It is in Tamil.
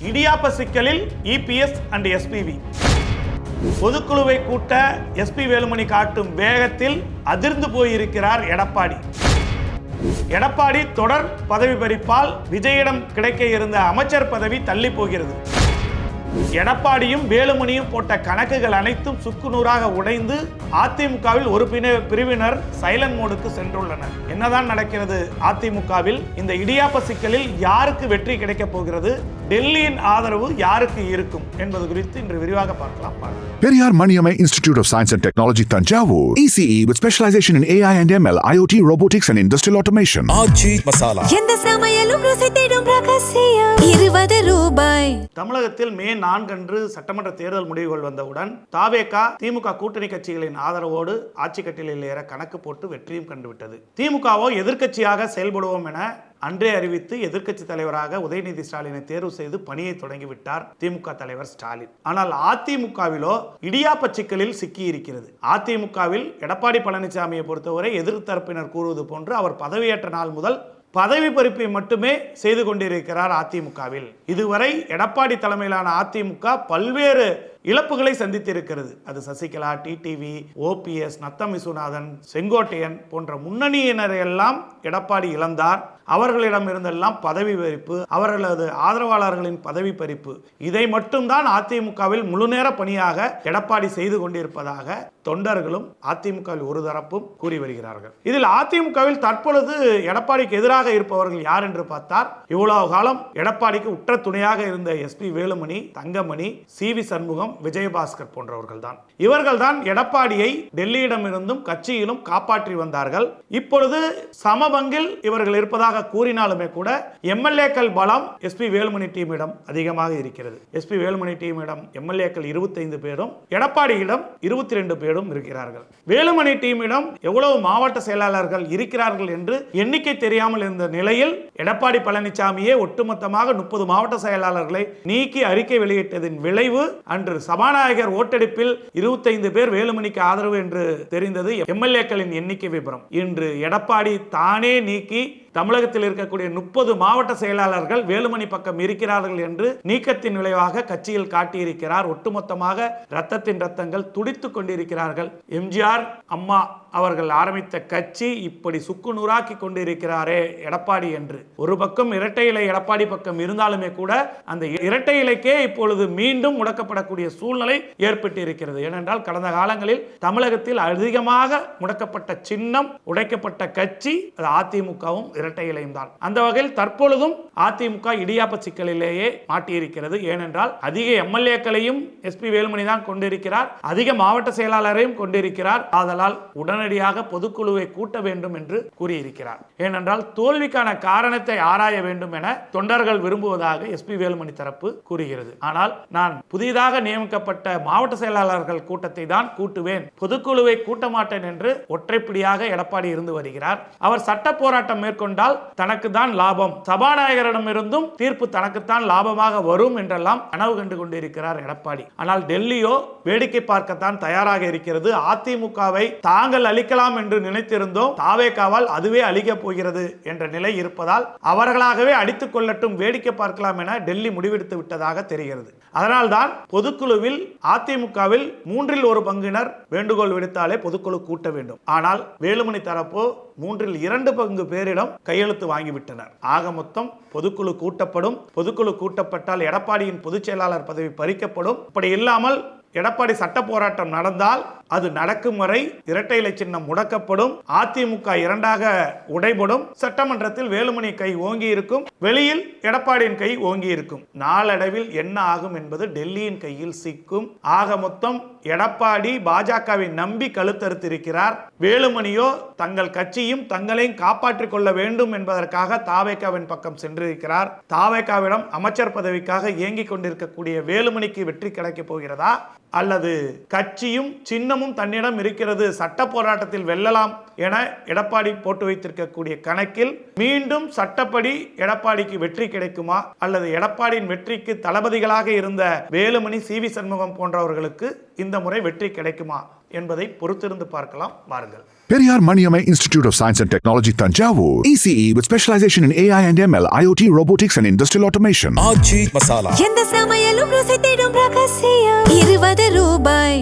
இடியாப்ப சிக்கலில் இபிஎஸ் அண்ட் எஸ்பிவி பொதுக்குழுவை கூட்ட எஸ்பி வேலுமணி காட்டும் வேகத்தில் அதிர்ந்து போயிருக்கிறார் எடப்பாடி. எடப்பாடி தொடர் பதவி பறிப்பால் விஜயிடம் கிடைக்க இருந்த அமைச்சர் பதவி தள்ளி போகிறது. எடப்பாடியும் வேலுமணியும் போட்ட கணக்குகள் அனைத்தும் சுக்குநூறாக உடைந்து அதிமுகவில் ஒரு பிரிவினர் சைலண்ட் மோடுக்கு சென்றுள்ளனர். என்னதான் நடக்கிறது அதிமுகவில்? இந்த இடியாப்ப சிக்கலில் யாருக்கு வெற்றி கிடைக்க போகிறது, டெல்லியின் ஆதரவு யாருக்கு இருக்கும் என்பது குறித்து இன்று விரிவாக பார்க்கலாம். Periyar Maniamai Institute of Science and Technology, Tanjavur. ECE with specialization in AI and ML, IoT, robotics and industrial automation. ஆச்சி மசாலா. எந்த சமையலும் ருசி தேடும் ரகசியம் ₹20. தமிழகத்தில் மே 4 அன்று சட்டமன்ற தேர்தல் முடிவுகள் வந்தவுடன் தாவேகா திமுக கூட்டணி கட்சிகளின் ஆதரவோடு ஆட்சி கட்டிலில் ஏற கணக்கு போட்டு வெற்றியும் கண்டுவிட்டது. திமுகவோ எதிர்க்கட்சியாக செயல்படுவோம் என அன்றே அறிவித்து எதிர்க்கட்சி தலைவராக உதயநிதி ஸ்டாலினை தேர்வு செய்து பணியை தொடங்கிவிட்டார் திமுக தலைவர் ஸ்டாலின். ஆனால் அதிமுகவிலோ இடியாப்ப சிக்கலில் சிக்கி இருக்கிறது. அதிமுகவில் எடப்பாடி பழனிசாமியை பொறுத்தவரை எதிர்த்தரப்பினர் கூறுவது போன்று அவர் பதவியேற்ற நாள் முதல் பதவி பறிப்பை மட்டுமே செய்து கொண்டிருக்கிறார். அதிமுகவில் இதுவரை எடப்பாடி தலைமையிலான அதிமுக பல்வேறு இழப்புகளை சந்தித்திருக்கிறது. அது சசிகலா, டிடிவி, ஓபிஎஸ், நத்தம் விஸ்வநாதன், செங்கோட்டையன் போன்ற முன்னணியினரை எல்லாம் எடப்பாடி இழந்தார். அவர்களிடம் இருந்தெல்லாம் பதவி பறிப்பு, அவர்களது ஆதரவாளர்களின் பதவி பறிப்பு, இதை மட்டும்தான் அதிமுகவில் முழுநேர பணியாக எடப்பாடி செய்து கொண்டிருப்பதாக தொண்டர்களும் அதிமுகவில் ஒரு தரப்பும் கூறி வருகிறார்கள். இதில் அதிமுகவில் தற்பொழுது எடப்பாடிக்கு எதிராக இருப்பவர்கள் யார் என்று பார்த்தார், இவ்வளவு காலம் எடப்பாடிக்கு உற்ற துணையாக இருந்த எஸ்பி வேலுமணி, தங்கமணி, சிவி சண்முகம், விஜயபாஸ்கர் போன்றவர்கள் தான். இவர்கள் தான் எடப்பாடியை டெல்லியிடமிருந்தும் கட்சியிலும் காப்பாற்றி வந்தார்கள். இப்பொழுது சமபங்கில் இவர்கள் இருப்பதாக கூறினாலுமே கூட எம்எல்ஏக்கள் பலம் எஸ்பி வேலுமணி டீமிடம் அதிகமாக இருக்கிறது. எஸ்பி வேலுமணி டீமிடம் எம்எல்ஏக்கள் 25 பேரும், எடப்பாடியிடம் 22 பேரும் இருக்கிறார்கள். வேலுமணி டீமிடம் எவ்வளவு மாவட்ட செயலாளர்கள் இருக்கிறார்கள் என்று எண்ணிக்கை தெரியாமல் இருந்த நிலையில் எடப்பாடி பழனிசாமியே ஒட்டுமொத்தமாக 30 மாவட்ட செயலாளர்களை நீக்கி அறிக்கை வெளியிட்டதின் விளைவு அன்று சபாநாயகர் ஓட்டெடுப்பில் 25 பேர் வேலுமணிக்கு ஆதரவு என்று தெரிந்தது எம்எல்ஏக்களின் எண்ணிக்கை விபரம். இன்று எடப்பாடி தானே நீக்கி தமிழகத்தில் இருக்கக்கூடிய 30 மாவட்ட செயலாளர்கள் வேலுமணி பக்கம் இருக்கிறார்கள் என்று நீக்கத்தின் விளைவாக கட்சியில் காட்டியிருக்கிறார். ஒட்டுமொத்தமாக ரத்தத்தின் ரத்தங்கள் துடித்துக் கொண்டிருக்கிறார்கள். எம்ஜிஆர் அம்மா அவர்கள் ஆரம்பித்த கட்சி இப்படி சுக்குநூறாக்கி கொண்டிருக்கிறாரே எடப்பாடி என்று. ஒரு பக்கம் இரட்டை இலை எடப்பாடி பக்கம் இருந்தாலுமே கூட அந்த இரட்டை இலைக்கே இப்பொழுது மீண்டும் முடக்கப்படக்கூடிய சூழ்நிலை ஏற்பட்டு இருக்கிறது. ஏனென்றால் கடந்த காலங்களில் தமிழகத்தில் அதிகமாக முடக்கப்பட்ட சின்னம், உடைக்கப்பட்ட கட்சி அது அதிமுகவும் இரட்டை இலையும் தான். அந்த வகையில் தற்பொழுதும் அதிமுக இடியாப்ப சிக்கலிலேயே மாட்டியிருக்கிறது. ஏனென்றால் அதிக எம்எல்ஏக்களையும் எஸ்பி வேலுமணி தான் கொண்டிருக்கிறார், அதிக மாவட்ட செயலாளரையும் கொண்டிருக்கிறார். ஆதலால் உடனடியாக பொதுக்குழுவை கூட்ட வேண்டும் என்று கூறியிருக்கிறார். ஏனென்றால் தோல்விக்கான காரணத்தை ஆராய வேண்டும் என தொண்டர்கள் விரும்புவதாக எஸ்பி வேலுமணி தரப்பு கூறுகிறது. ஆனால் நான் புதிதாக நியமிக்கப்பட்ட மாவட்ட செயலாளர்கள் கூட்டத்தை தான் கூட்டுவேன், பொதுக்குழுவை கூட்ட மாட்டேன் என்று ஒற்றைப்படியாக எடப்பாடி இருந்து வருகிறார். அவர் சட்ட போராட்டம் மேற்கொண்டால் தனக்கு தான் லாபம், சபாநாயகரிடமிருந்தும் தீர்ப்பு தனக்குத்தான் லாபமாக வரும் என்றெல்லாம் கனவு கண்டு கொண்டிருக்கிறார் எடப்பாடி. ஆனால் டெல்லியோ வேடிக்கை பார்க்கத்தான் தயாராக இருக்கிறது. அதிமுகவை தாங்கள் அழிக்கலாம் என்று நினைத்திருந்தோம், தாவேகாவால் அதுவே அழிக்கப் போகிறது என்ற நிலை இருப்பதால் அவர்களாகவே அடித்துக் கொள்ளட்டும், வேடிக்கை பார்க்கலாம் என டெல்லி முடிவெடுத்து விட்டதாக தெரிகிறது. அதனால்தான் பொதுக்குழுவில் அதிமுகவில் 3 பங்கினர் வேண்டுகோள் விடுத்தாலே பொதுக்குழு கூட்ட வேண்டும். ஆனால் வேலுமணி தரப்போ 2 பேரிடம் கையெழுத்து வாங்கிவிட்டனர். ஆக மொத்தம் பொதுக்குழு கூட்டப்படும். பொதுக்குழு கூட்டப்பட்டால் எடப்பாடியின் பொதுச் செயலாளர் பதவி பறிக்கப்படும். அப்படி இல்லாமல் எடப்பாடி சட்ட போராட்டம் நடந்தால் அது நடக்கும் வரை இரட்டை இலை சின்னம் முடக்கப்படும். அதிமுக 2ஆக உடைபடும். சட்டமன்றத்தில் வேலுமணி கை ஓங்கி இருக்கும், வெளியில் எடப்பாடியின் கை ஓங்கி இருக்கும். நாளடைவில் என்ன ஆகும் என்பது டெல்லியின் கையில் சிக்கும். ஆக மொத்தம் எடப்பாடி பாஜகவை நம்பி கழுத்தறுத்திருக்கிறார். வேலுமணியோ தங்கள் கட்சியும் தங்களையும் காப்பாற்றிக் கொள்ள வேண்டும் என்பதற்காக தாவேகாவின் பக்கம் சென்றிருக்கிறார். தாவேகாவிடம் அமைச்சர் பதவிக்காக இயங்கிக் கொண்டிருக்கக்கூடிய வேலுமணிக்கு வெற்றி கிடைக்கப் போகிறதா அல்லது கட்சியும் சின்னமும் தன்னிடம் இருக்கிறது, சட்ட போராட்டத்தில் வெல்லலாம் என எடப்பாடி போட்டு வைத்திருக்கக்கூடிய கணக்கில் மீண்டும் சட்டப்படி எடப்பாடிக்கு வெற்றி கிடைக்குமா, அல்லது எடப்பாடியின் வெற்றிக்கு தளபதிகளாக இருந்த வேலுமணி, சி.வி. சண்முகம் போன்றவர்களுக்கு இந்த முறை வெற்றி கிடைக்குமா என்பதை பொறுத்திருந்து பார்க்கலாம். வாருங்கள். Periyar Maniamai Institute of Science and Technology, Tanjavur. ECE with specialization in AI and ML, IoT, robotics and industrial automation. ஆச்சி மசாலா. எந்த சமையலும் ருசி தேடும் ரகசியம் 20 ரூபாய்.